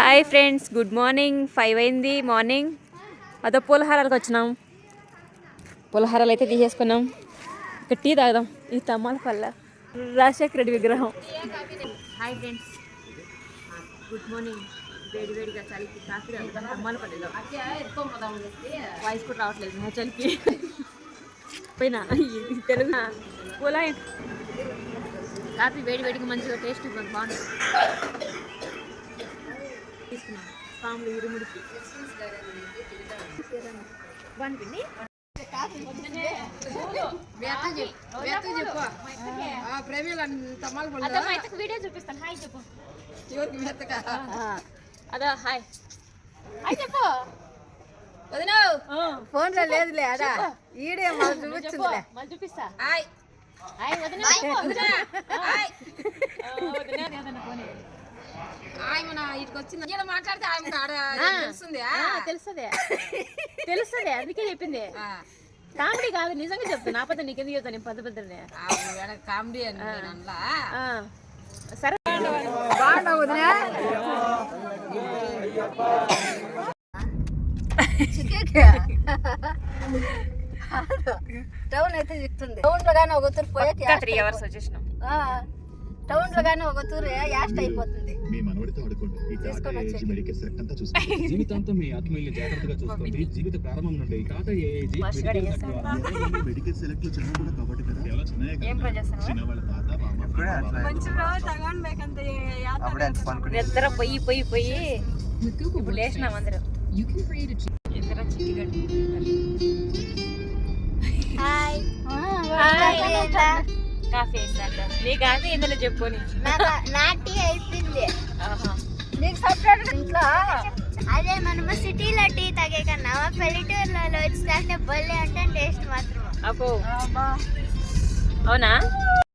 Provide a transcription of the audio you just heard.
Hi friends, good morning. 5 అయింది morning. అదో పులహారాలకు వచ్చినాం. పులహారాలు అయితే తీసేసుకున్నాం. ఇక టీ తాగుదాం. ఈ తమ్మాలపల్ల రాజశేఖర రెడ్డి విగ్రహం. Hi friends, good morning. వేడివేడిగా చలికి కాఫీ తాగుతాం. తమ్మాలపల్లిలో వాయిస్ కూడా రావట్లేదు నా చలికి. పోయినా తెలుగు పులా కాఫీ వేడివేడిగా మంచిగా టేస్ట్ బాగుంటుంది. తీసుకున్నాం పాములు ఇరుముడికి బాగుంటుంది. వీడియో చూపిస్తాను. హాయ్ చెప్పు. అదా హాయ్ హాయ్ చెప్పు. ఫోన్ లో లేదులే అదా ఈడే చూపించిందిలే మళ్ళీ చూపిస్తా. హాయ్ హాయ్ వదినా. ఆయన ఇటుకు వచ్చింది మాట్లాడితే ఆయన తెలుస్తుంది తెలుస్తుంది అందుకే చెప్పింది. కామెడీ కాదు, నిజంగా చెప్తాను. నా పద్ధతి నీకెందుకు చెప్తాను? నేను పెద్ద కామెడీ అండి. సరే బాగుండవు వదినా. టౌన్ అయితే చెప్తుంది. టౌన్ లో కానీ ఒక తూరు పోయే 3 hours వచ్చేసినాం. టౌన్ లో కానీ ఒక తూరు యాస్ట్ అయిపోతుంది. మీ మనవడితో ఆడుకోండి. ఈ టాటా ఏజీ మెడికల్ సెలెక్ట్ అంతా చూసుకోండి. జీవితాంతం మీ ఆత్మీయులు జాగ్రత్తగా చూసుకోండి. జీవిత ప్రారంభం నుండి టాటా ఏజీ మెడికల్ సెలెక్ట్ లో చిన్న కూడా కాబట్టి కదా ఎలా చిన్నయే కదా చిన్న వాళ్ళ తాత బామ్మ నిద్ర పోయి ఇప్పుడు లేచినాం అందరం. ఇద్దరం చిట్టిగడ్డి. కాఫీ అయిందంట. నీ కాఫీ ఏంటో చెప్పుకొని నా టీ అయిపోయింది. నీకు సపరేట్ ఇంట్లో అదే మనము సిటీలో టీ తాగే కన్నా పల్లెటూరులలో వచ్చి తాగితే బొల్లే అంటే టేస్ట్ మాత్రం. అబ్బో అవునా?